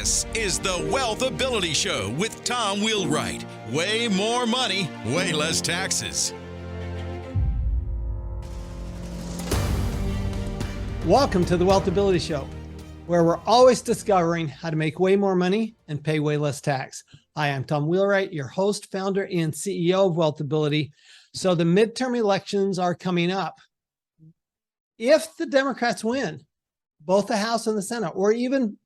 This is the WealthAbility Show with Tom Wheelwright. Way more money, way less taxes. Welcome to the WealthAbility Show, where we're always discovering how to make way more money and pay way less tax. Hi, I'm Tom Wheelwright, your host, founder, and CEO of WealthAbility. So the midterm elections are coming up. If the Democrats win both the House and the Senate, or even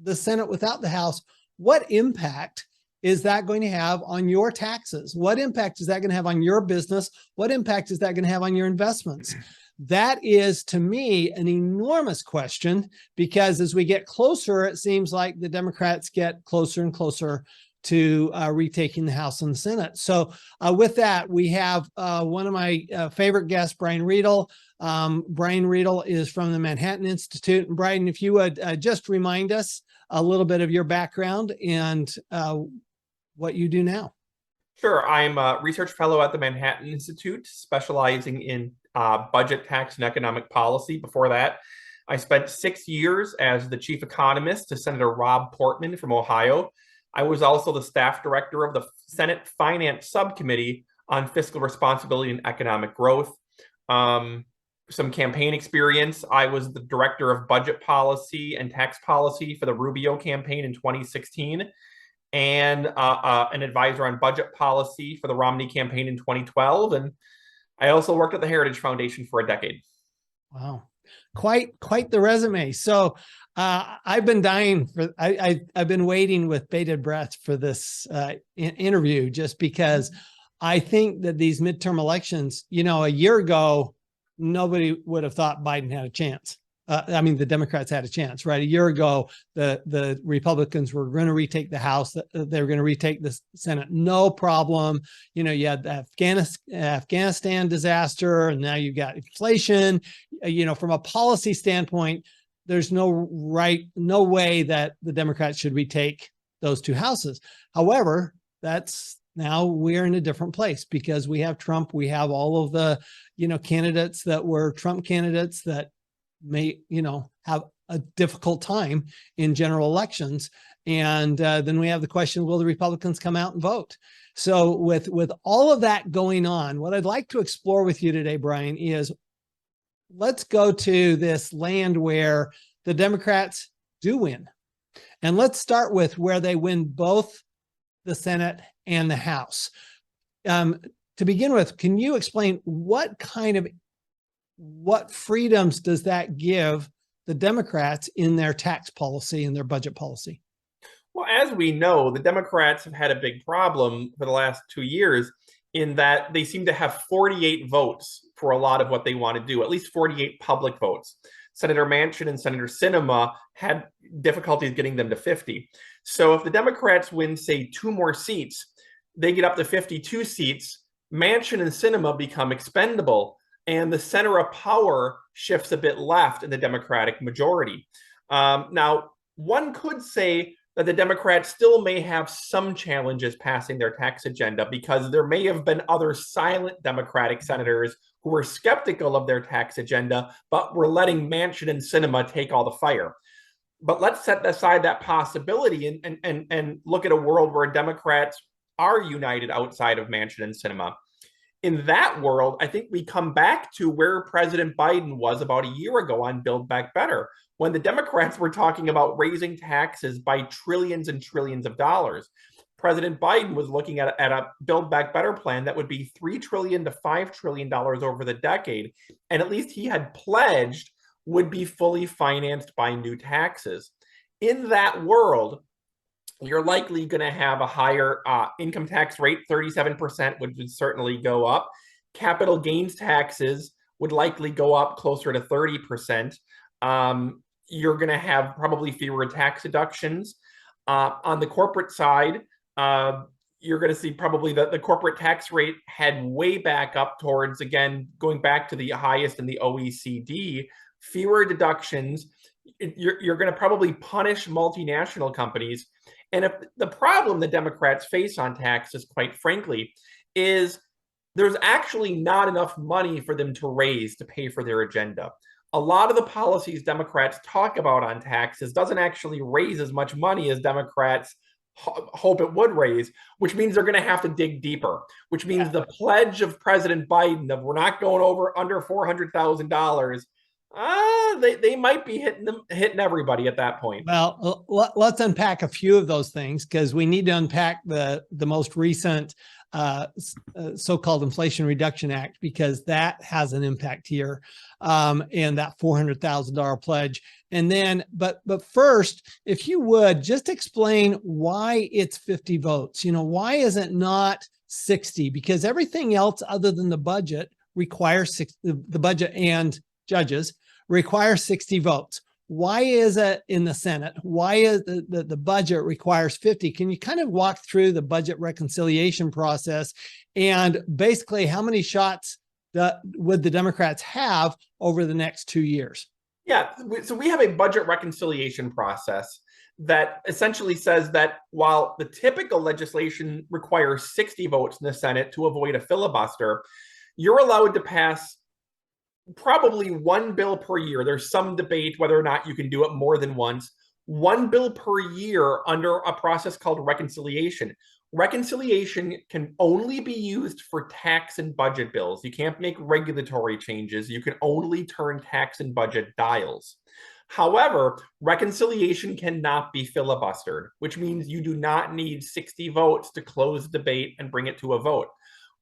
the Senate without the House, what impact is that going to have on your taxes? What impact is that going to have on your business? What impact is that going to have on your investments? That is, to me, an enormous question, because as we get closer, it seems like the Democrats get closer and closer to retaking the House and the Senate. So with that, we have one of my favorite guests, Brian Riedl. Brian Riedl is from the Manhattan Institute. And Brian, if you would just remind us a little bit of your background and what you do now. Sure. I'm a research fellow at the Manhattan Institute, specializing in budget, tax, and economic policy. Before that, I spent 6 years as the chief economist to Senator Rob Portman from Ohio. I was also the staff director of the Senate Finance Subcommittee on Fiscal Responsibility and Economic Growth. Some campaign experience. I was the director of budget policy and tax policy for the Rubio campaign in 2016, and an advisor on budget policy for the Romney campaign in 2012. And I also worked at the Heritage Foundation for a decade. Wow, quite the resume. So I've been dying for. I've been waiting with bated breath for this interview, just because I think that these midterm elections, a year ago, nobody would have thought Biden had a chance. I mean, the Democrats had a chance, right? A year ago, the Republicans were going to retake the House. They were going to retake the Senate. No problem. You had the Afghanistan disaster, and now you've got inflation. From a policy standpoint, there's no way that the Democrats should retake those two houses. However, now we're in a different place, because we have Trump. We have all of the, candidates that were Trump candidates that may, have a difficult time in general elections. And then we have the question, will the Republicans come out and vote? So with all of that going on, what I'd like to explore with you today, Brian, is let's go to this land where the Democrats do win. And let's start with where they win both the Senate and the House. To begin with, can you explain what freedoms does that give the Democrats in their tax policy and their budget policy? Well, as we know, the Democrats have had a big problem for the last 2 years in that they seem to have 48 votes for a lot of what they want to do, at least 48 public votes. Senator Manchin and Senator Sinema had difficulties getting them to 50. So if the Democrats win, say, 2 more seats, they get up to 52 seats. Manchin and Sinema become expendable, and the center of power shifts a bit left in the Democratic majority. Now, one could say that the Democrats still may have some challenges passing their tax agenda, because there may have been other silent Democratic senators who were skeptical of their tax agenda, but were letting Manchin and Sinema take all the fire. But let's set aside that possibility and look at a world where Democrats are united outside of Manchin and Sinema. In that world, I think we come back to where President Biden was about a year ago on Build Back Better, when the Democrats were talking about raising taxes by trillions and trillions of dollars. President Biden was looking at a Build Back Better plan that would be $3 trillion to $5 trillion over the decade, and at least he had pledged would be fully financed by new taxes. In that world, you're likely going to have a higher income tax rate, 37%, which would certainly go up. Capital gains taxes would likely go up closer to 30%. You're going to have probably fewer tax deductions. On the corporate side, you're going to see probably the corporate tax rate head way back up towards, again, going back to the highest in the OECD. Fewer deductions. You're going to probably punish multinational companies. And if the problem the Democrats face on taxes, quite frankly, is there's actually not enough money for them to raise to pay for their agenda. a lot of the policies Democrats talk about on taxes doesn't actually raise as much money as Democrats hope it would raise, which means they're going to have to dig deeper, which means the pledge of President Biden of we're not going over under $400,000, they might be hitting everybody at that point. Well, let's unpack a few of those things, because we need to unpack the most recent so-called Inflation Reduction Act, because that has an impact here, and that $400,000 pledge. And then, but first, if you would just explain why it's 50 votes. Why is it not 60? Because everything else other than the budget requires the budget and judges require 60 votes. Why is it in the Senate? Why is the budget requires 50? Can you kind of walk through the budget reconciliation process, and basically how many shots would the Democrats have over the next 2 years? Yeah, so we have a budget reconciliation process that essentially says that while the typical legislation requires 60 votes in the Senate to avoid a filibuster, you're allowed to pass probably one bill per year. There's some debate whether or not you can do it more than once. One bill per year under a process called reconciliation. Reconciliation can only be used for tax and budget bills. You can't make regulatory changes. You can only turn tax and budget dials. However, reconciliation cannot be filibustered, which means you do not need 60 votes to close the debate and bring it to a vote.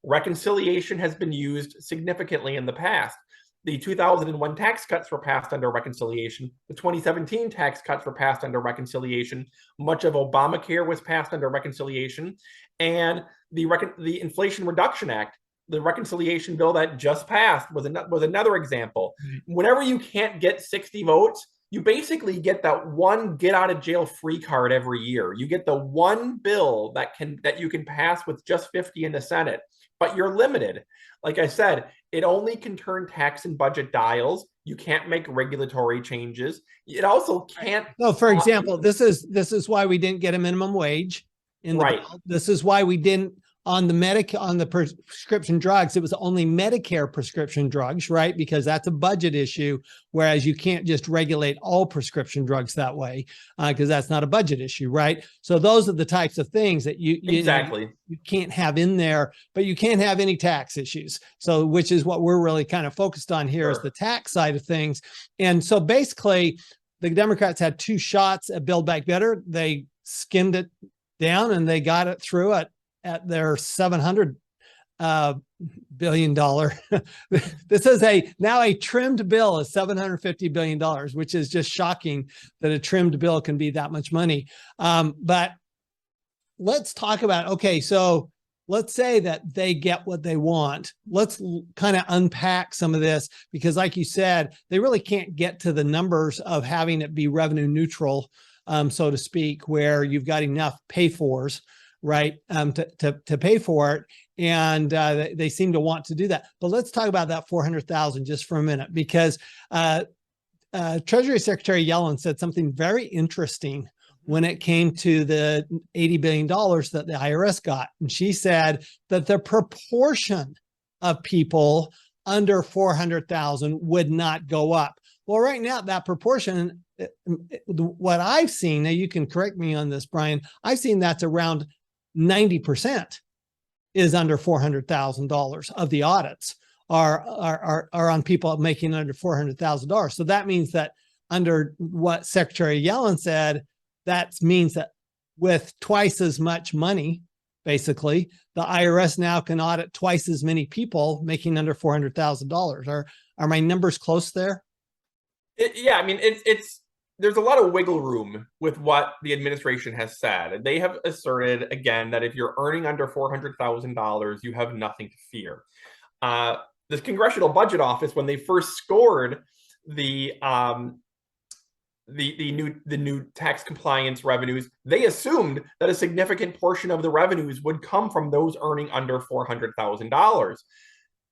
Reconciliation has been used significantly in the past. The 2001 tax cuts were passed under reconciliation. The 2017 tax cuts were passed under reconciliation. Much of Obamacare was passed under reconciliation. And the Inflation Reduction Act, the reconciliation bill that just passed, was another example. Whenever you can't get 60 votes, you basically get that one get out of jail free card every year. You get the one bill that you can pass with just 50 in the Senate, but you're limited. Like I said, it only can turn tax and budget dials. You can't make regulatory changes. It also can't. So, for example, this is why we didn't get a minimum wage in the bill. This is why we didn't on the prescription drugs. It was only Medicare prescription drugs, right? Because that's a budget issue, whereas you can't just regulate all prescription drugs that way, because that's not a budget issue, right? So those are the types of things that you can't have in there, but you can't have any tax issues. So, which is what we're really kind of focused on here, is the tax side of things. And so basically, the Democrats had two shots at Build Back Better. They skimmed it down and they got it through at their $700 billion. This is now a trimmed bill is $750 billion, which is just shocking that a trimmed bill can be that much money. But let's talk about, okay, so let's say that they get what they want. Let's kind of unpack some of this, because like you said, they really can't get to the numbers of having it be revenue neutral, so to speak, where you've got enough pay-fors, right, to pay for it. And they seem to want to do that. But let's talk about that 400,000 just for a minute, because Treasury Secretary Yellen said something very interesting when it came to the $80 billion that the IRS got. And she said that the proportion of people under 400,000 would not go up. Well, right now, that proportion, what I've seen, now you can correct me on this, Brian, I've seen that's around 90% is under $400,000 of the audits are on people making under $400,000. So that means that under what Secretary Yellen said, that means that with twice as much money, basically, the IRS now can audit twice as many people making under $400,000. Are my numbers close there? Yeah, I mean, there's a lot of wiggle room with what the administration has said. They have asserted, again, that if you're earning under $400,000, you have nothing to fear. The Congressional Budget Office, when they first scored the new tax compliance revenues, they assumed that a significant portion of the revenues would come from those earning under $400,000.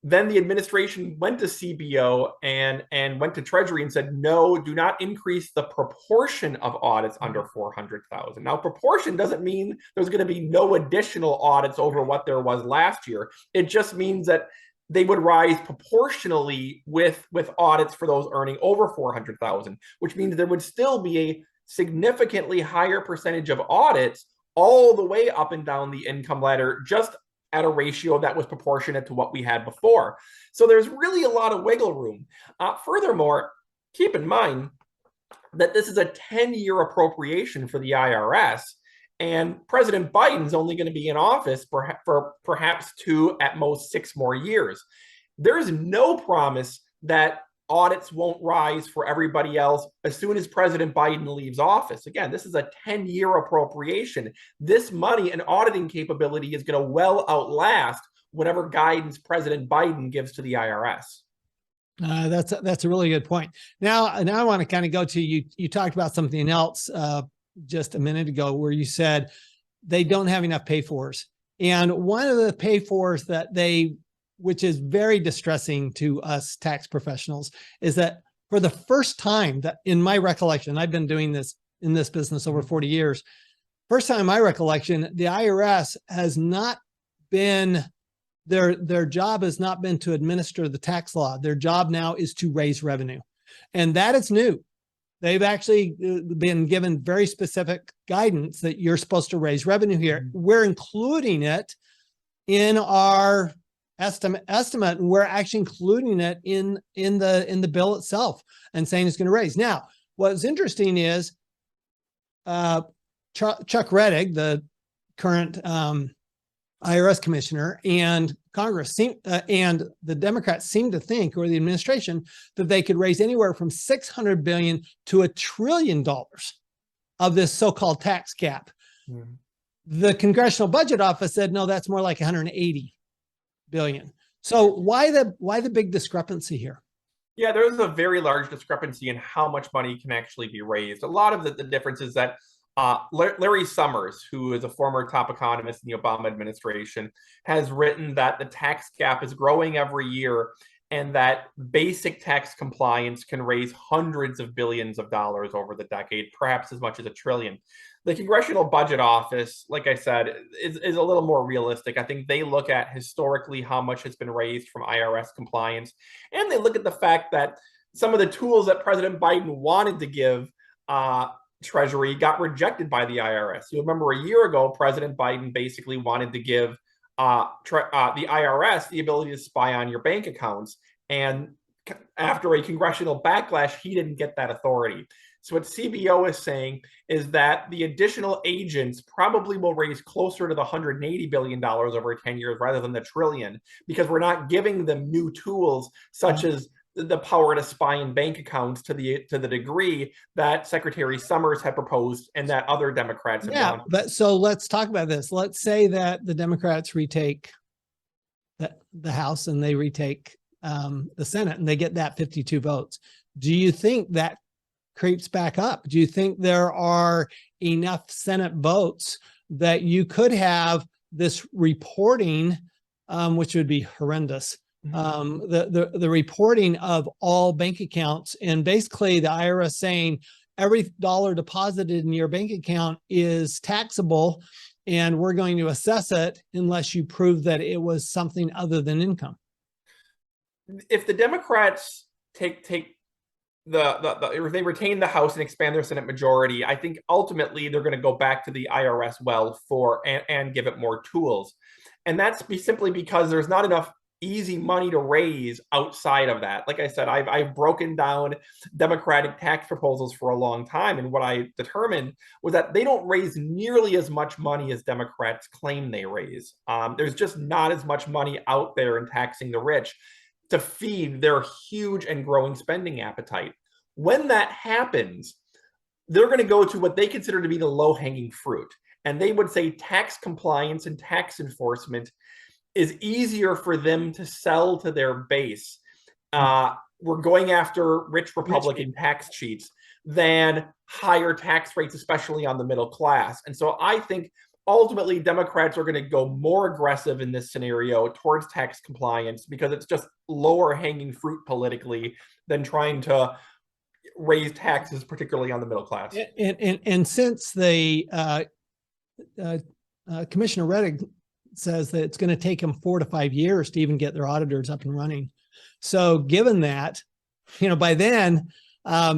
Then the administration went to CBO and went to Treasury and said, no, do not increase the proportion of audits under 400,000. Now, proportion doesn't mean there's going to be no additional audits over what there was last year. It just means that they would rise proportionally with audits for those earning over 400,000, which means there would still be a significantly higher percentage of audits all the way up and down the income ladder, just at a ratio that was proportionate to what we had before. So there's really a lot of wiggle room. Furthermore, keep in mind that this is a 10-year appropriation for the IRS, and President Biden's only going to be in office for perhaps 2, at most 6 more years. There's no promise that audits won't rise for everybody else as soon as President Biden leaves office. Again, this is a 10-year appropriation. This money and auditing capability is going to well outlast whatever guidance President Biden gives to the IRS. That's a really good point. Now I want to kind of go to you. You talked about something else just a minute ago, where you said they don't have enough pay-fors, and one of the pay-fors that which is very distressing to us tax professionals, is that for the first time, that in my recollection, I've been doing this in this business over 40 years. First time in my recollection, the IRS has not been, their job has not been to administer the tax law. Their job now is to raise revenue. And that is new. They've actually been given very specific guidance that you're supposed to raise revenue here. We're including it in our estimate, and we're actually including it in the bill itself and saying it's going to raise. Now, what's interesting is Chuck Riedl, the current IRS commissioner, and Congress and the Democrats seem to think, or the administration, that they could raise anywhere from $600 billion to $1 trillion of this so-called tax cap. The Congressional Budget Office said, no, that's more like 180 billion. So why the big discrepancy here? Yeah, there's a very large discrepancy in how much money can actually be raised. A lot of the difference is that Larry Summers, who is a former top economist in the Obama administration, has written that the tax gap is growing every year, and that basic tax compliance can raise hundreds of billions of dollars over the decade, perhaps as much as $1 trillion. The Congressional Budget Office, like I said, is a little more realistic. I think they look at historically how much has been raised from IRS compliance, and they look at the fact that some of the tools that President Biden wanted to give Treasury got rejected by the IRS. You remember a year ago, President Biden basically wanted to give the IRS the ability to spy on your bank accounts. And after a congressional backlash, he didn't get that authority. So what CBO is saying is that the additional agents probably will raise closer to the $180 billion over 10 years rather than the $1 trillion, because we're not giving them new tools such as the power to spy in bank accounts to the degree that Secretary Summers had proposed and that other Democrats have done. But so let's talk about this. Let's say that the Democrats retake the House and they retake the Senate and they get that 52 votes. Do you think that creeps back up? Do you think there are enough Senate votes that you could have this reporting, which would be horrendous, the reporting of all bank accounts, and basically the IRS saying every dollar deposited in your bank account is taxable, and we're going to assess it unless you prove that it was something other than income? If the Democrats if they retain the House and expand their Senate majority, I think ultimately they're going to go back to the IRS well and give it more tools. And that's simply because there's not enough easy money to raise outside of that. Like I said, I've broken down Democratic tax proposals for a long time, and what I determined was that they don't raise nearly as much money as Democrats claim they raise. There's just not as much money out there in taxing the rich to feed their huge and growing spending appetite. When that happens, they're going to go to what they consider to be the low-hanging fruit. And they would say tax compliance and tax enforcement is easier for them to sell to their base. We're going after rich Republican tax cheats than higher tax rates, especially on the middle class. And so I think ultimately Democrats are going to go more aggressive in this scenario towards tax compliance, because it's just lower hanging fruit politically than trying to raise taxes, particularly on the middle class. And since the Commissioner Riedl says that it's going to take them 4 to 5 years to even get their auditors up and running. So given that, by then,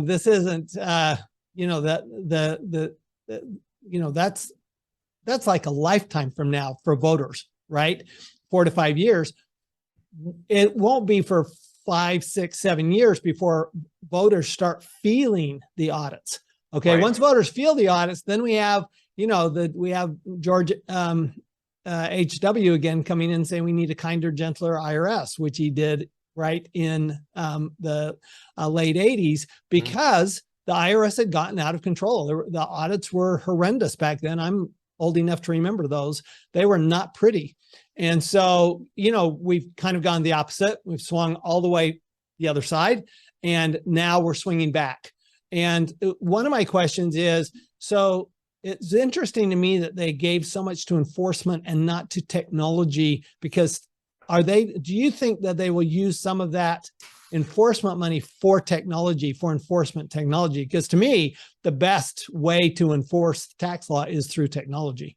this isn't, that's like a lifetime from now for voters, right? 4 to 5 years. It won't be for 5, 6, 7 years before voters start feeling the audits. Okay. Right. Once voters feel the audits, then we have, we have George H.W. again coming in saying we need a kinder, gentler IRS, which he did right in the late 80s, because the IRS had gotten out of control. The audits were horrendous back then. I'm old enough to remember those. They were not pretty. And so, we've kind of gone the opposite. We've swung all the way the other side, and now we're swinging back. And one of my questions is, so it's interesting to me that they gave so much to enforcement and not to technology, because do you think that they will use some of that enforcement money for technology, for enforcement technology? Because to me, the best way to enforce tax law is through technology.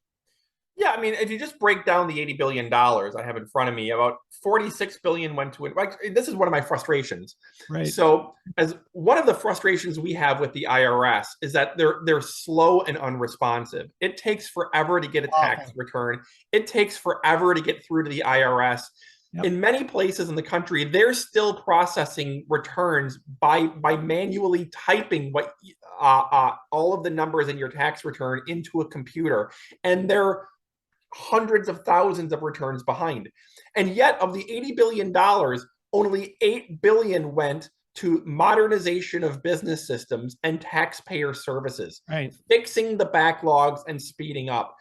Yeah, I mean, if you just break down the $80 billion I have in front of me, about $46 billion went to it. Like, this is one of my frustrations. Right. So, as one of the frustrations we have with the IRS is that they're slow and unresponsive. It takes forever to get a tax return. It takes forever to get through to the IRS. Yep. In many places in the country, they're still processing returns by manually typing what all of the numbers in your tax return into a computer, and they're hundreds of thousands of returns behind. And yet, of the $80 billion, only $8 billion went to modernization of business systems and taxpayer services, right, fixing the backlogs and speeding up.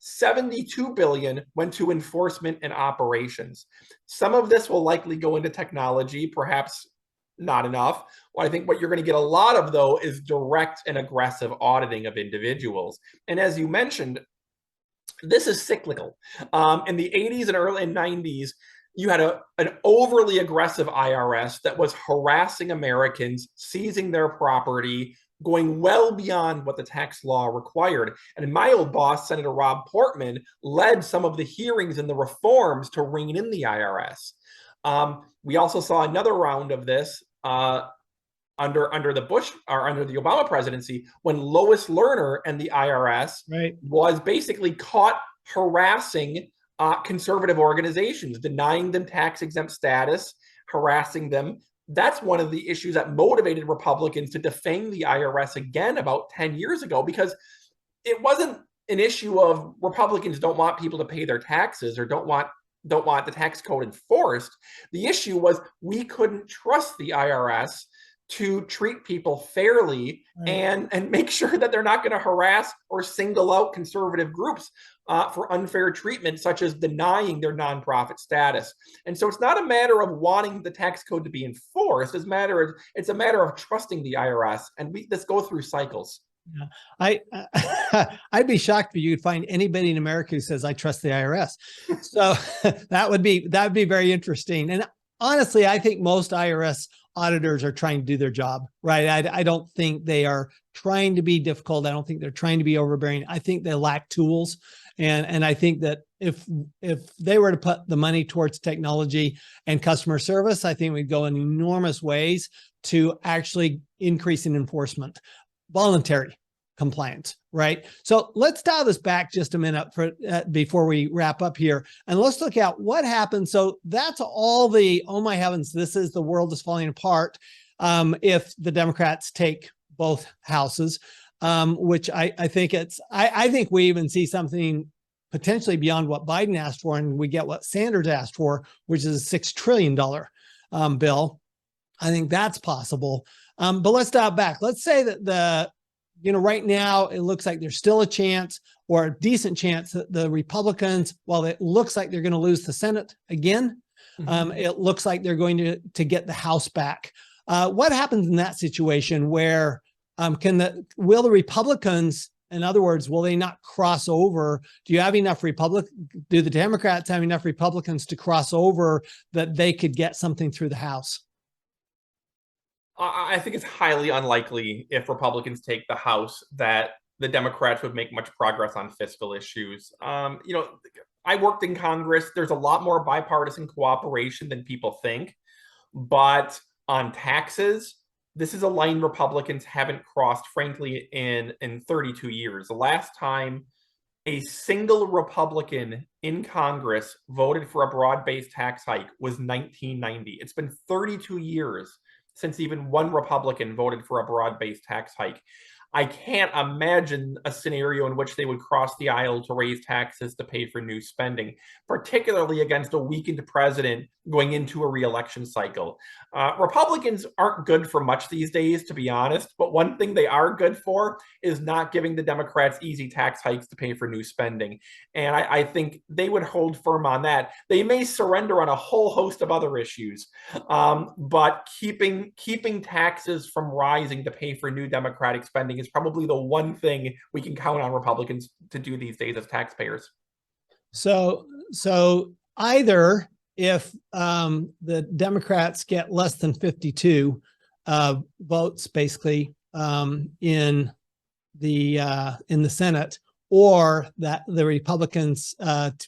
$72 billion went to enforcement and operations. Some of this will likely go into technology, perhaps not enough. Well, I think what you're going to get a lot of, though, is direct and aggressive auditing of individuals. And as you mentioned, this is cyclical. In the 80s and early 90s, you had an overly aggressive IRS that was harassing Americans, seizing their property, going well beyond what the tax law required. And my old boss, Senator Rob Portman, led some of the hearings and the reforms to rein in the IRS. We also saw another round of this under the Bush, or under the Obama presidency, when Lois Lerner and the IRS was basically caught harassing conservative organizations, denying them tax-exempt status, harassing them. That's one of the issues that motivated Republicans to defame the IRS again about 10 years ago, because it wasn't an issue of Republicans don't want people to pay their taxes or don't want the tax code enforced. The issue was we couldn't trust the IRS to treat people fairly and make sure that they're not going to harass or single out conservative groups for unfair treatment, such as denying their nonprofit status. And so it's not a matter of wanting the tax code to be enforced. It's a matter of trusting the IRS, and this goes through cycles. Yeah, I'd be shocked if you'd find anybody in America who says I trust the IRS. So that would be very interesting. And honestly, I think most IRS auditors are trying to do their job, right? I don't think they are trying to be difficult. I don't think they're trying to be overbearing. I think they lack tools. And I think that if they were to put the money towards technology and customer service, I think we'd go in enormous ways to actually increase in enforcement, voluntary compliance, right? So let's dial this back just a minute before we wrap up here, and let's look at what happened. So that's all the, oh my heavens, the world is falling apart if the Democrats take both houses, which I think I think we even see something potentially beyond what Biden asked for, and we get what Sanders asked for, which is a $6 trillion bill. I think that's possible. But let's dial back. Let's say that right now it looks like there's still a chance, or a decent chance, that the Republicans, while it looks like they're going to lose the Senate again, it looks like they're going to get the House back. What happens in that situation where will the Republicans, in other words, will they not cross over? Do the Democrats have enough Republicans to cross over that they could get something through the House? I think it's highly unlikely, if Republicans take the House, that the Democrats would make much progress on fiscal issues. I worked in Congress. There's a lot more bipartisan cooperation than people think. But on taxes, this is a line Republicans haven't crossed, frankly, in 32 years. The last time a single Republican in Congress voted for a broad-based tax hike was 1990. It's been 32 years since even one Republican voted for a broad-based tax hike. I can't imagine a scenario in which they would cross the aisle to raise taxes to pay for new spending, particularly against a weakened president going into a re-election cycle. Republicans aren't good for much these days, to be honest, but one thing they are good for is not giving the Democrats easy tax hikes to pay for new spending. And I think they would hold firm on that. They may surrender on a whole host of other issues, but keeping taxes from rising to pay for new Democratic spending is probably the one thing we can count on Republicans to do these days as taxpayers. So either if the Democrats get less than 52 votes, basically in the Senate, or that the Republicans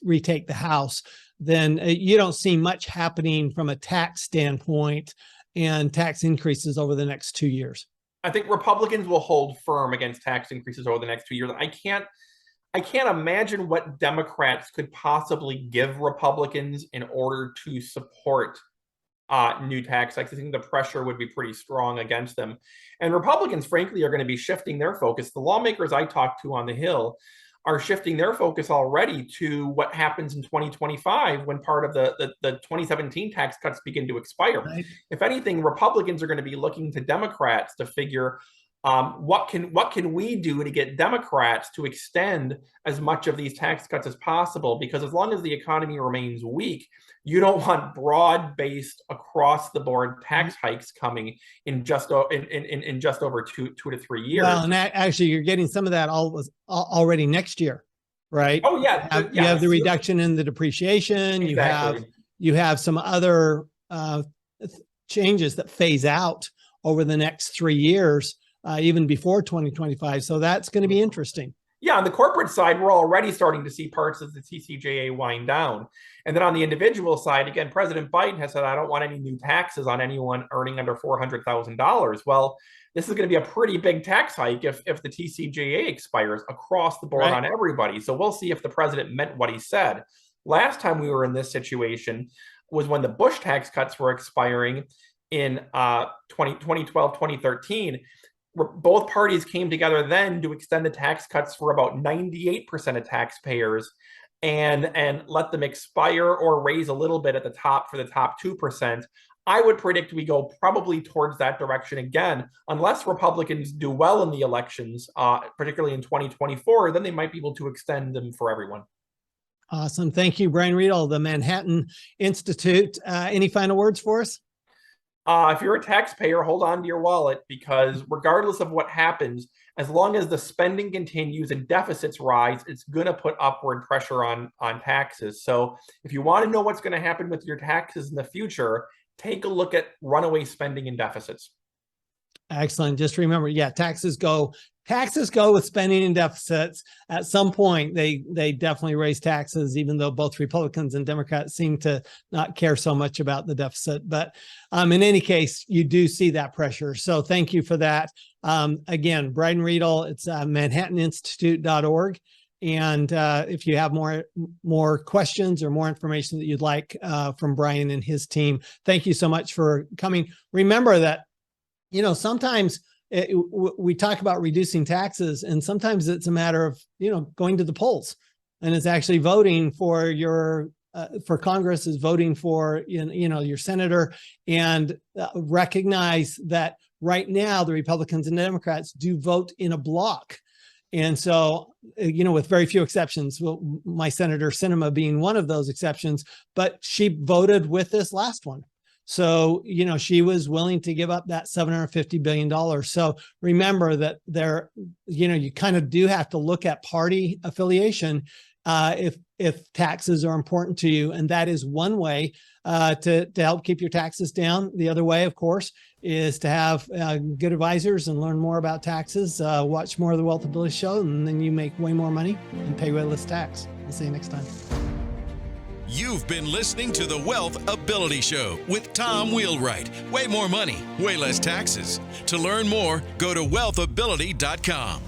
retake the House, then you don't see much happening from a tax standpoint and tax increases over the next 2 years. I think Republicans will hold firm against tax increases over the next 2 years. I can't imagine what Democrats could possibly give Republicans in order to support new tax hikes. I think the pressure would be pretty strong against them. And Republicans, frankly, are going to be shifting their focus. The lawmakers I talked to on the Hill are shifting their focus already to what happens in 2025 when part of the 2017 tax cuts begin to expire. Right. If anything, Republicans are going to be looking to Democrats to figure what can we do to get Democrats to extend as much of these tax cuts as possible? Because as long as the economy remains weak, you don't want broad-based, across-the-board tax hikes coming in just over two to 3 years. Well, and actually, you're getting some of that already next year, right? Oh yeah, you have the reduction in the depreciation. Exactly. You have some other changes that phase out over the next 3 years. Even before 2025. So that's going to be interesting. Yeah, on the corporate side, we're already starting to see parts of the TCJA wind down. And then on the individual side, again, President Biden has said, I don't want any new taxes on anyone earning under $400,000. Well, this is going to be a pretty big tax hike if the TCJA expires across the board on everybody. So we'll see if the president meant what he said. Last time we were in this situation was when the Bush tax cuts were expiring in 2012, 2013. Both parties came together then to extend the tax cuts for about 98% of taxpayers and let them expire or raise a little bit at the top for the top 2%. I would predict we go probably towards that direction again, unless Republicans do well in the elections, particularly in 2024, then they might be able to extend them for everyone. Awesome. Thank you, Brian Riedl, the Manhattan Institute. Any final words for us? If you're a taxpayer, hold on to your wallet, because regardless of what happens, as long as the spending continues and deficits rise, it's going to put upward pressure on taxes. So if you want to know what's going to happen with your taxes in the future, take a look at runaway spending and deficits. Excellent. Just remember, taxes go with spending and deficits. At some point, they definitely raise taxes, even though both Republicans and Democrats seem to not care so much about the deficit. But in any case, you do see that pressure. So thank you for that. Again, Brian Riedl, it's manhattaninstitute.org. And if you have more questions or more information that you'd like from Brian and his team, thank you so much for coming. Remember that, sometimes we talk about reducing taxes, and sometimes it's a matter of, going to the polls, and it's actually voting for for Congress, is voting for, your senator, and recognize that right now the Republicans and Democrats do vote in a block. And so, with very few exceptions, my Senator Sinema being one of those exceptions, but she voted with this last one. So, she was willing to give up that $750 billion. So remember that you kind of do have to look at party affiliation if taxes are important to you. And that is one way to help keep your taxes down. The other way, of course, is to have good advisors and learn more about taxes, watch more of the WealthAbility show, and then you make way more money and pay way less tax. I'll see you next time. You've been listening to the WealthAbility Show with Tom Wheelwright. Way more money, way less taxes. To learn more, go to wealthability.com.